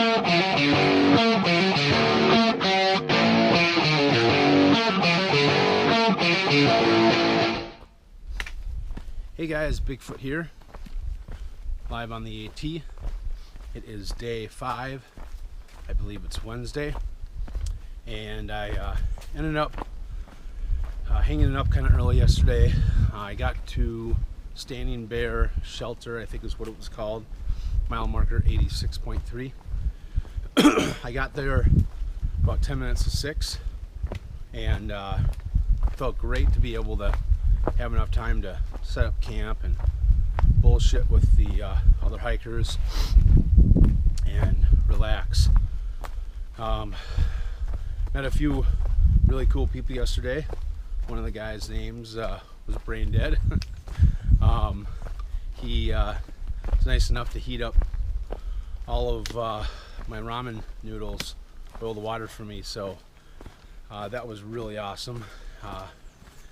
Hey guys, Bigfoot here, live on the AT. It is day 5, I believe it's Wednesday, and I ended up hanging it up kind of early yesterday. I got to Standing Bear Shelter, I think is what it was called, mile marker 86.3. I got there about 10 minutes to 6, and felt great to be able to have enough time to set up camp and bullshit with the other hikers and relax. Met a few really cool people yesterday. One of the guys' names was brain dead. He was nice enough to heat up all of my ramen noodles, boil the water for me, so that was really awesome.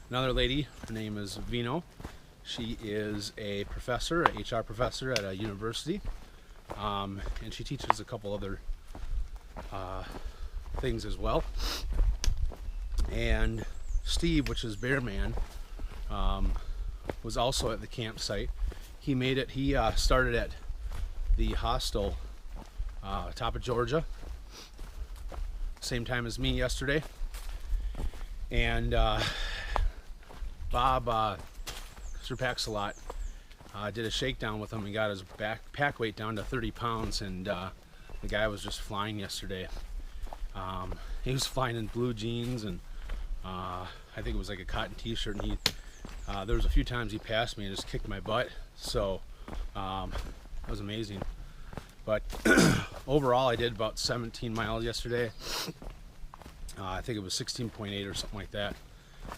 Another lady, her name is Vino. She is a professor, a HR professor at a university, and she teaches a couple other things as well. And Steve, which is Bear Man, was also at the campsite. He made it. He started at the hostel, top of Georgia, same time as me yesterday, and Bob surpacks a lot. Did a shakedown with him and got his pack weight down to 30 pounds, and the guy was just flying yesterday. He was flying in blue jeans and I think it was like a cotton t-shirt, and there was a few times he passed me and just kicked my butt, so that was amazing. But overall I did about 17 miles yesterday. I think it was 16.8 or something like that,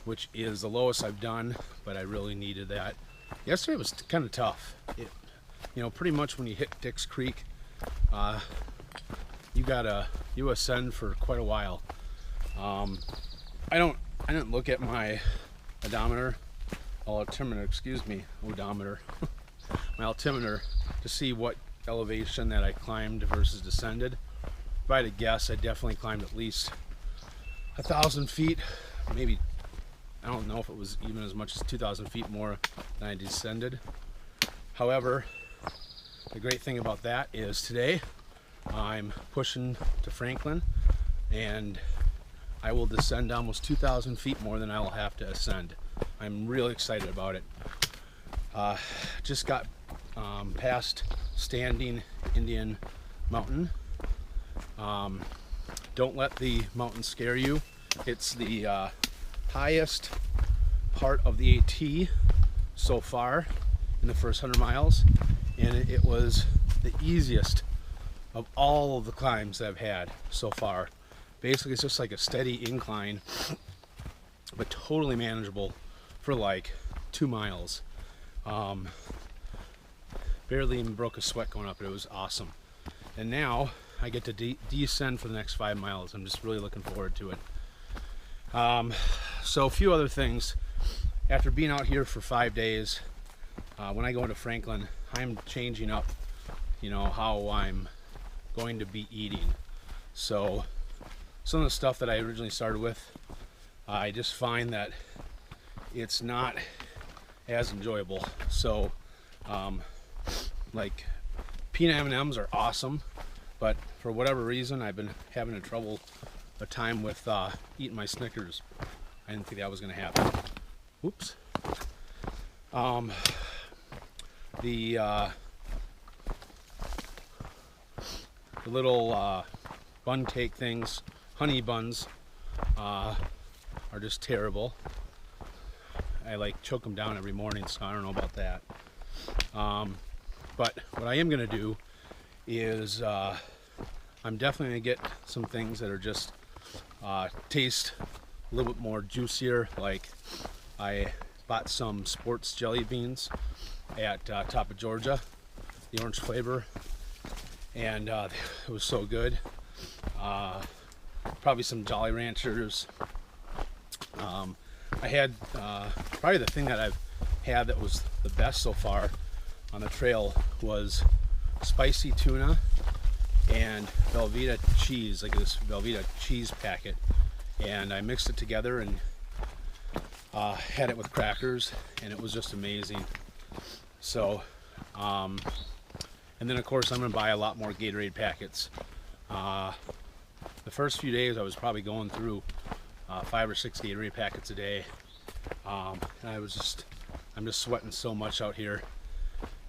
which is the lowest I've done, but I really needed that. Yesterday was kind of tough. Pretty much when you hit Dick's Creek, you ascend for quite a while. I didn't look at my odometer, my altimeter to see what elevation that I climbed versus descended. If I had to guess, I definitely climbed at least 1,000 feet, maybe. I don't know if it was even as much as 2,000 feet more than I descended. However, the great thing about that is today I'm pushing to Franklin, and I will descend almost 2,000 feet more than I will have to ascend. I'm really excited about it. Just got past Standing Indian Mountain. Don't let the mountain scare you. It's the highest part of the AT so far in the first 100 miles, and it was the easiest of all of the climbs that I've had so far. Basically it's just like a steady incline, but totally manageable for like 2 miles. Barely even broke a sweat going up, but it was awesome. And now I get to descend for the next 5 miles. I'm just really looking forward to it. So a few other things. After being out here for 5 days, when I go into Franklin, I'm changing up, how I'm going to be eating. So some of the stuff that I originally started with, I just find that it's not as enjoyable. So like peanut M&Ms are awesome, but for whatever reason I've been having a time with eating my Snickers. I didn't think that was going to happen. Whoops. The little bun cake things, honey buns, are just terrible. I choke them down every morning, so I don't know about that. But what I am going to do is I'm definitely going to get some things that are just taste a little bit more juicier. Like I bought some sports jelly beans at Top of Georgia, the orange flavor, and it was so good. Probably some Jolly Ranchers. I had probably the thing that I've had that was the best so far on the trail was spicy tuna and and Velveeta cheese, like this Velveeta cheese packet, and I mixed it together and had it with crackers, and it was just amazing. So and then of course I'm going to buy a lot more Gatorade packets. The first few days I was probably going through 5 or 6 Gatorade packets a day, and I'm just sweating so much out here.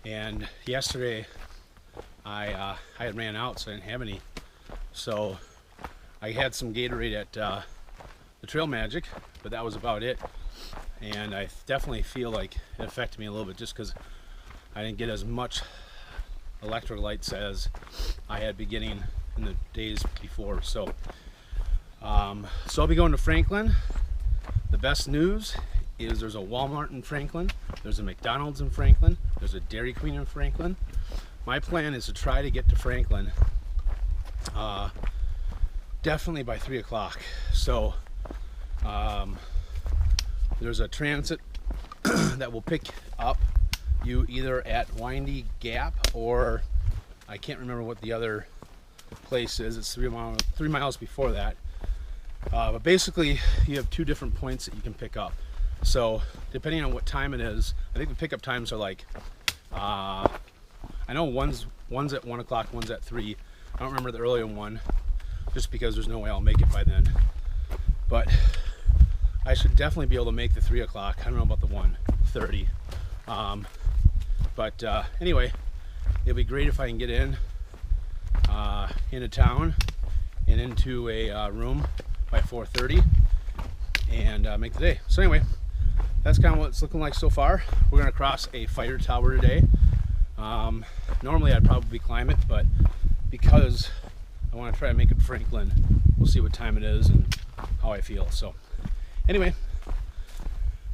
And yesterday I had ran out, so I didn't have any, so I had some Gatorade at the Trail Magic, but that was about it. And I definitely feel like it affected me a little bit, just because I didn't get as much electrolytes as I had beginning in the days before. So I'll be going to Franklin. The best news is there's a Walmart in Franklin, there's a McDonald's in Franklin, there's a Dairy Queen in Franklin. My plan is to try to get to Franklin definitely by 3 o'clock. So there's a transit that will pick up you either at Windy Gap, or I can't remember what the other place is. It's 3 miles before that. But basically you have 2 different points that you can pick up. So depending on what time it is, I think the pickup times are like I know one's at 1 o'clock, one's at 3. I don't remember the earlier one, just because there's no way I'll make it by then. But I should definitely be able to make the 3 o'clock. I don't know about the 1:30. But anyway, it'll be great if I can get into town and into a room by 4:30 and make the day. So anyway, that's kind of what it's looking like so far. We're going to cross a fire tower today. Normally I'd probably climb it, but because I want to try to make it to Franklin, we'll see what time it is and how I feel. So anyway,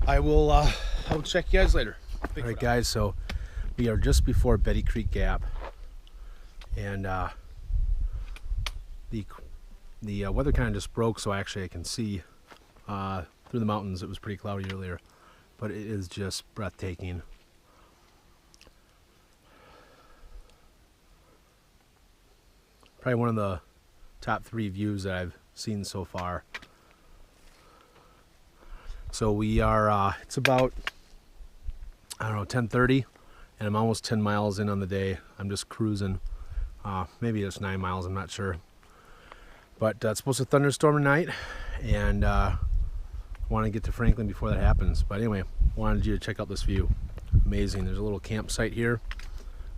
I will check you guys later. All right guys, so we are just before Betty Creek Gap, and the weather kind of just broke, so actually I can see through the mountains. It was pretty cloudy earlier, but it is just breathtaking. Probably one of the top 3 views that I've seen so far. So we are, it's about, I don't know, 10:30, and I'm almost 10 miles in on the day. I'm just cruising. Maybe it's 9 miles, I'm not sure. But it's supposed to thunderstorm tonight, and I want to get to Franklin before that happens. But anyway, wanted you to check out this view. Amazing. There's a little campsite here.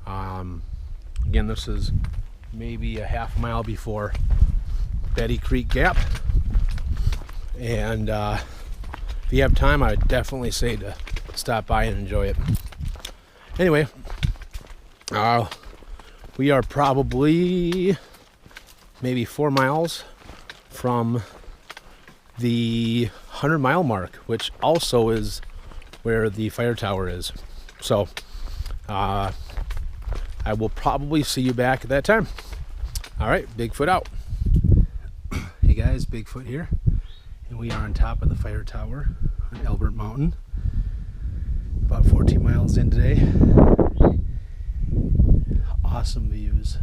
Again, this is maybe a half mile before Betty Creek Gap, and if you have time, I'd definitely say to stop by and enjoy it. Anyway, we are probably maybe 4 miles from the 100-mile mark, which also is where the fire tower is. So I will probably see you back at that time. All right, Bigfoot out. Hey guys, Bigfoot here, and we are on top of the fire tower on Elbert Mountain. About 14 miles in today. Awesome views.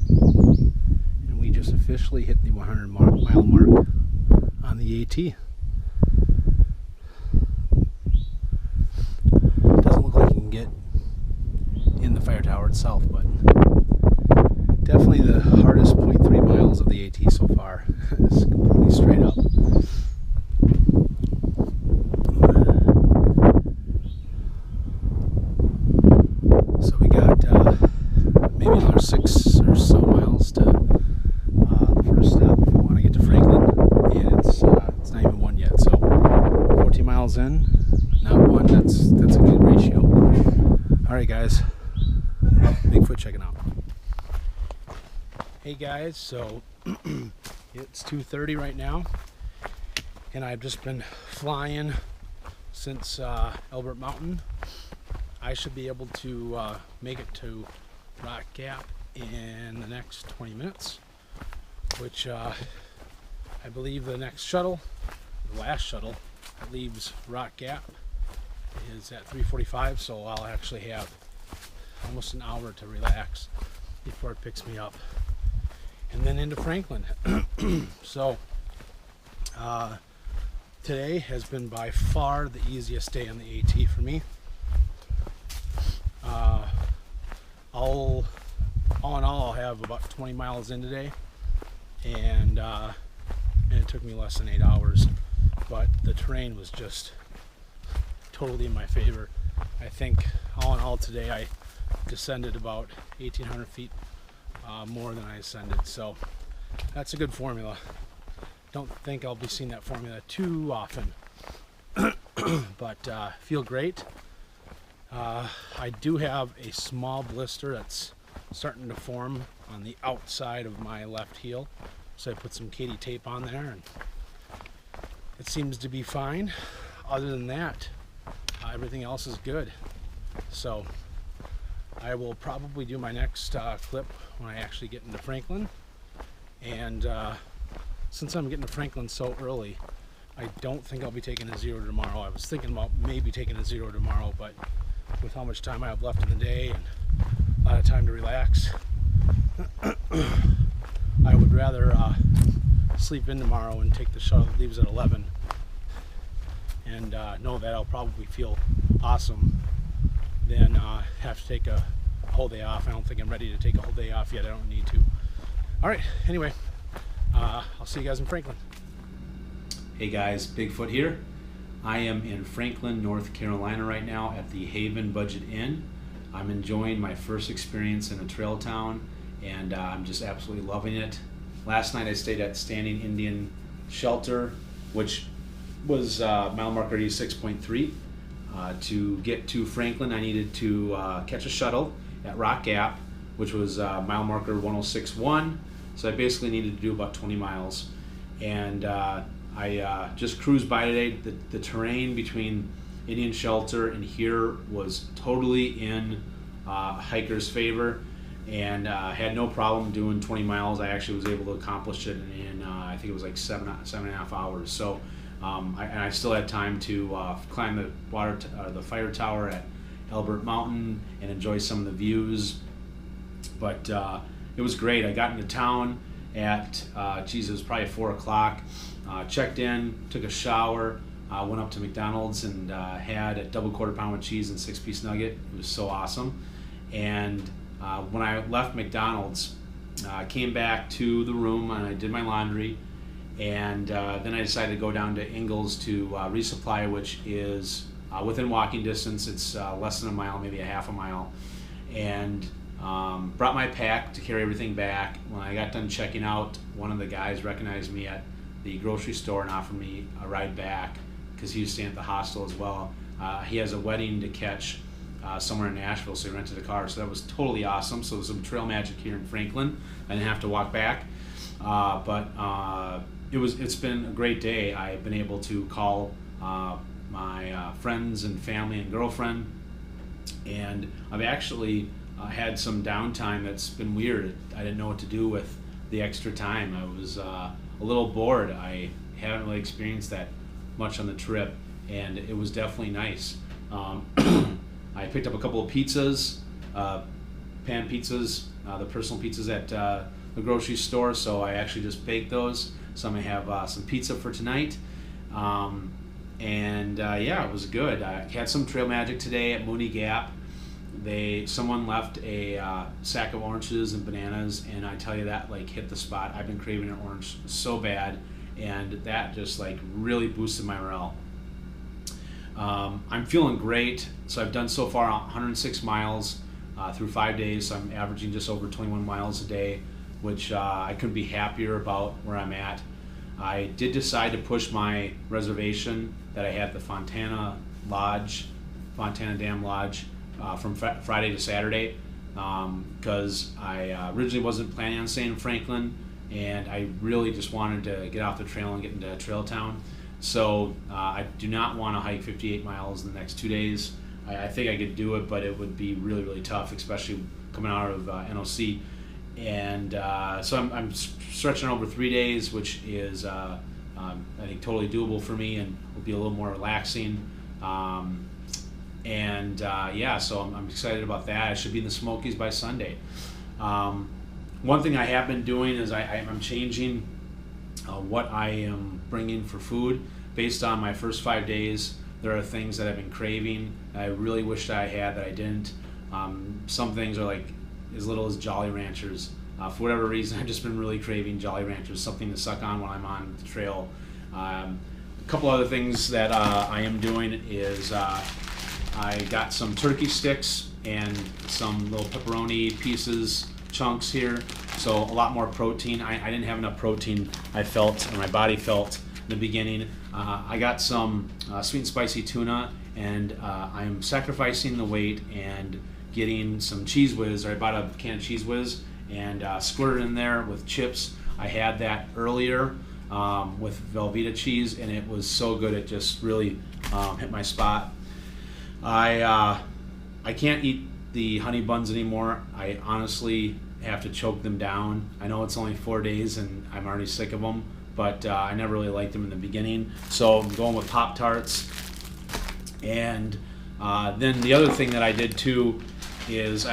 And we just officially hit the 100-mile mark on the AT. Doesn't look like you can get in the fire tower itself, but definitely the hardest 0.3 miles of the AT so far. It's completely straight up. So we got maybe another 6 or so miles to the first stop if we want to get to Franklin, and it's not even 1 yet. So 14 miles in, not 1. That's a good ratio. All right, guys. Bigfoot checking out. Hey guys, so it's 2:30 right now, and I've just been flying since Elbert Mountain. I should be able to make it to Rock Gap in the next 20 minutes, which I believe the next shuttle, the last shuttle that leaves Rock Gap, is at 3:45, so I'll actually have almost an hour to relax before it picks me up, and then into Franklin. So today has been by far the easiest day on the AT for me. All in all, I'll have about 20 miles in today, and it took me less than 8 hours, but the terrain was just totally in my favor. I think all in all today I descended about 1,800 feet more than I ascended, so that's a good formula. Don't think I'll be seeing that formula too often, but feel great. I do have a small blister that's starting to form on the outside of my left heel, so I put some Katie tape on there and it seems to be fine. Other than that, everything else is good. So I will probably do my next clip when I actually get into Franklin, and since I'm getting to Franklin so early, I don't think I'll be taking a zero tomorrow. I was thinking about maybe taking a zero tomorrow, but with how much time I have left in the day and a lot of time to relax, I would rather sleep in tomorrow and take the shuttle that leaves at 11 and know that I'll probably feel awesome than have to take a whole day off. I don't think I'm ready to take a whole day off yet. I don't need to. Alright, anyway, I'll see you guys in Franklin. Hey guys, Bigfoot here. I am in Franklin, North Carolina right now at the Haven Budget Inn. I'm enjoying my first experience in a trail town, and I'm just absolutely loving it. Last night I stayed at Standing Indian Shelter, which was mile marker 86.3. To get to Franklin, I needed to catch a shuttle at Rock Gap, which was mile marker 106.1. So I basically needed to do about 20 miles. And I just cruised by today. The terrain between Indian Shelter and here was totally in hikers' favor, and had no problem doing 20 miles. I actually was able to accomplish it in I think it was like seven and a half hours. So I still had time to climb the fire tower at Elbert Mountain and enjoy some of the views. But it was great. I got into town at it was probably 4 o'clock. Checked in, took a shower, went up to McDonald's and had a double quarter pound with cheese and 6-piece nugget. It was so awesome. And when I left McDonald's, I came back to the room and I did my laundry, and then I decided to go down to Ingalls to resupply, which is within walking distance. It's less than a mile, maybe a half a mile, and brought my pack to carry everything back. When I got done checking out, one of the guys recognized me at the grocery store and offered me a ride back because he was staying at the hostel as well. He has a wedding to catch somewhere in Nashville, so he rented a car. So that was totally awesome. So there's some trail magic here in Franklin. I didn't have to walk back, but it's been a great day. I've been able to call my friends and family and girlfriend, and I've actually had some downtime that's been weird. I didn't know what to do with the extra time. I was a little bored. I haven't really experienced that much on the trip, and it was definitely nice. I picked up a couple of pizzas, pan pizzas, the personal pizzas at the grocery store, so I actually just baked those. So I'm gonna have some pizza for tonight. Yeah, it was good. I had some trail magic today at Mooney Gap. Someone left a sack of oranges and bananas, and I tell you, that like hit the spot. I've been craving an orange so bad, and that just like really boosted my morale. I'm feeling great. So I've done so far 106 miles through 5 days. So I'm averaging just over 21 miles a day, which I couldn't be happier about where I'm at. I did decide to push my reservation that I had at the Fontana Dam Lodge, from Friday to Saturday, because I originally wasn't planning on staying in Franklin, and I really just wanted to get off the trail and get into Trail Town. So I do not want to hike 58 miles in the next 2 days. I think I could do it, but it would be really, really tough, especially coming out of NOC. And so I'm stretching over 3 days, which is I think totally doable for me, and will be a little more relaxing. Yeah, so I'm excited about that. I should be in the Smokies by Sunday. One thing I have been doing is I'm changing what I am bringing for food based on my first 5 days. There are things that I've been craving I really wished I had that I didn't. Some things are like as little as Jolly Ranchers. For whatever reason, I've just been really craving Jolly Ranchers, something to suck on when I'm on the trail. A couple other things that I am doing is I got some turkey sticks and some little pepperoni pieces, chunks here. So a lot more protein. I didn't have enough protein, I felt, or my body felt in the beginning. I got some sweet and spicy tuna, and I'm sacrificing the weight and getting some Cheese Whiz, or I bought a can of Cheese Whiz and squirted in there with chips. I had that earlier with Velveeta cheese, and it was so good. It just really hit my spot. I can't eat the honey buns anymore. I honestly have to choke them down. I know it's only 4 days and I'm already sick of them, but I never really liked them in the beginning. So I'm going with Pop-Tarts. And then the other thing that I did too is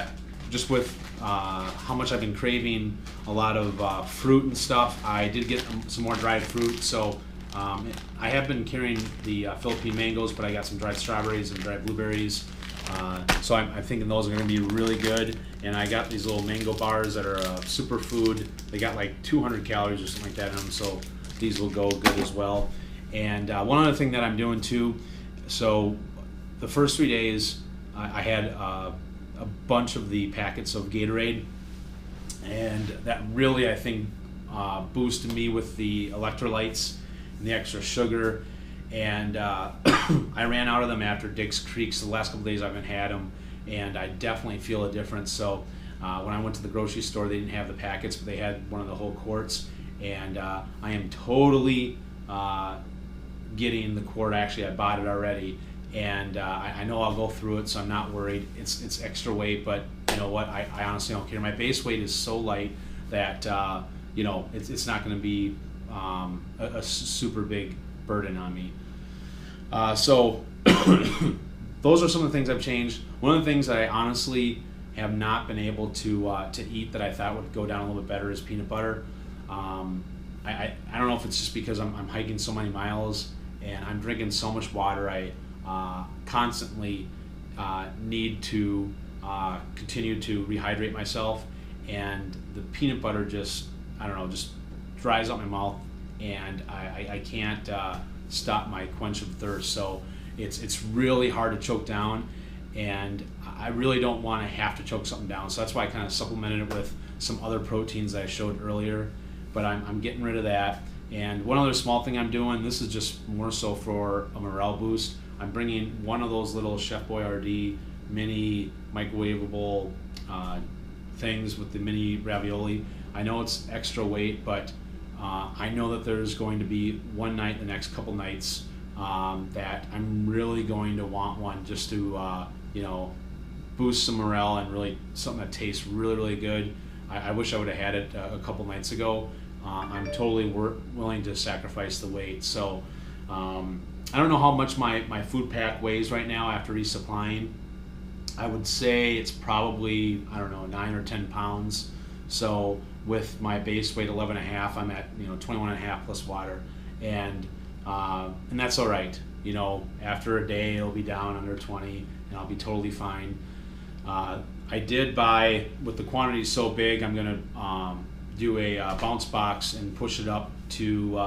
just with how much I've been craving a lot of fruit and stuff, I did get some more dried fruit. So I have been carrying the Philippine mangoes, but I got some dried strawberries and dried blueberries. So I'm thinking those are going to be really good. And I got these little mango bars that are superfood. They got like 200 calories or something like that in them, so these will go good as well. And one other thing that I'm doing too, so the first 3 days I had a bunch of the packets of Gatorade, and that really, I think, boosted me with the electrolytes and the extra sugar. And I ran out of them after Dick's Creeks. The last couple days I've been had them, and I definitely feel a difference. So when I went to the grocery store, they didn't have the packets, but they had one of the whole quarts, and I am totally getting the quart. Actually, I bought it already, and I know I'll go through it, so I'm not worried. It's extra weight, but you know what? I honestly don't care. My base weight is so light that you know, it's not going to be a super big burden on me. So those are some of the things I've changed. One of the things that I honestly have not been able to eat that I thought would go down a little bit better is peanut butter. I don't know if it's just because I'm hiking so many miles and I'm drinking so much water. I constantly need to continue to rehydrate myself, and the peanut butter just, I don't know, just dries out my mouth, and I can't stop my quench of thirst. So it's really hard to choke down, and I really don't want to have to choke something down. So that's why I kind of supplemented it with some other proteins that I showed earlier, but I'm getting rid of that. And one other small thing I'm doing, this is just more so for a morale boost. I'm bringing one of those little Chef Boyardee mini microwavable things with the mini ravioli. I know it's extra weight, but I know that there's going to be one night, the next couple nights, that I'm really going to want one just to, you know, boost some morale and really something that tastes really, really good. I wish I would have had it a couple nights ago. I'm totally willing to sacrifice the weight. So I don't know how much my food pack weighs right now after resupplying. I would say it's probably, I don't know, 9 or 10 pounds. So with my base weight 11.5, I'm at 21.5 plus water, and that's all right. You know, after a day it'll be down under 20, and I'll be totally fine. I did buy, with the quantity so big, I'm gonna do a bounce box and push it up to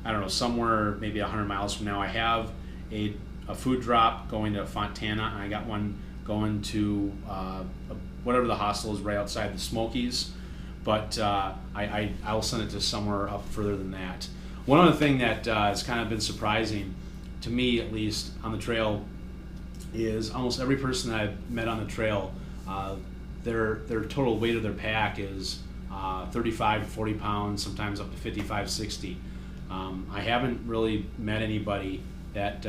I don't know, somewhere maybe 100 miles from now. I have a food drop going to Fontana, and I got one going to whatever the hostel is right outside the Smokies. But I'll send it to somewhere up further than that. One other thing that has kind of been surprising, to me at least, on the trail is almost every person that I've met on the trail, their total weight of their pack is 35 to 40 pounds, sometimes up to 55, 60. I haven't really met anybody that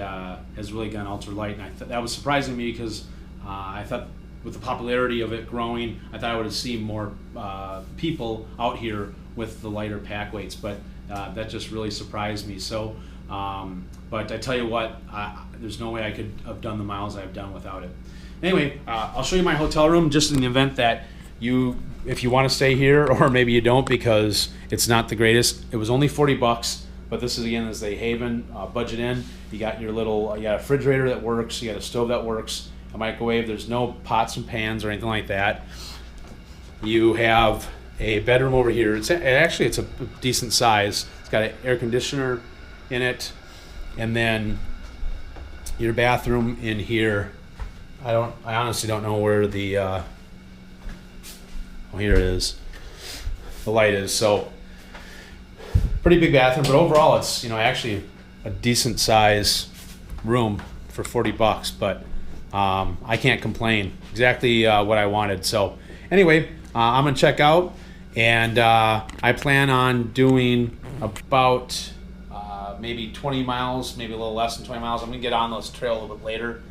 has really gone ultralight, and that was surprising to me because I thought, with the popularity of it growing, I thought I would have seen more people out here with the lighter pack weights, but that just really surprised me. So, but I tell you what, there's no way I could have done the miles I've done without it. Anyway, I'll show you my hotel room just in the event that you if you want to stay here, or maybe you don't because it's not the greatest. It was only $40, but this is again is the Haven Budget Inn. You got your little, you got a refrigerator that works, you got a stove that works, a microwave. There's no pots and pans or anything like that. You have a bedroom over here. It's a decent size. It's got an air conditioner in it, and then your bathroom in here. I honestly don't know where the oh, here it is. The light is. So pretty big bathroom, but overall it's, you know, actually a decent size room for $40, but I can't complain. Exactly what I wanted. So anyway, I'm gonna check out, and I plan on doing about maybe 20 miles, maybe a little less than 20 miles. I'm gonna get on this trail a little bit later,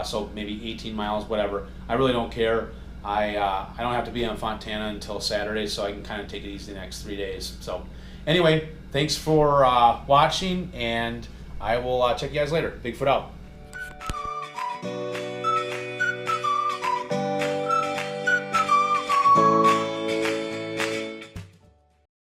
so maybe 18 miles, whatever. I really don't care. I don't have to be on Fontana until Saturday, so I can kind of take it easy the next 3 days. So anyway, thanks for watching, and I will check you guys later. Bigfoot out.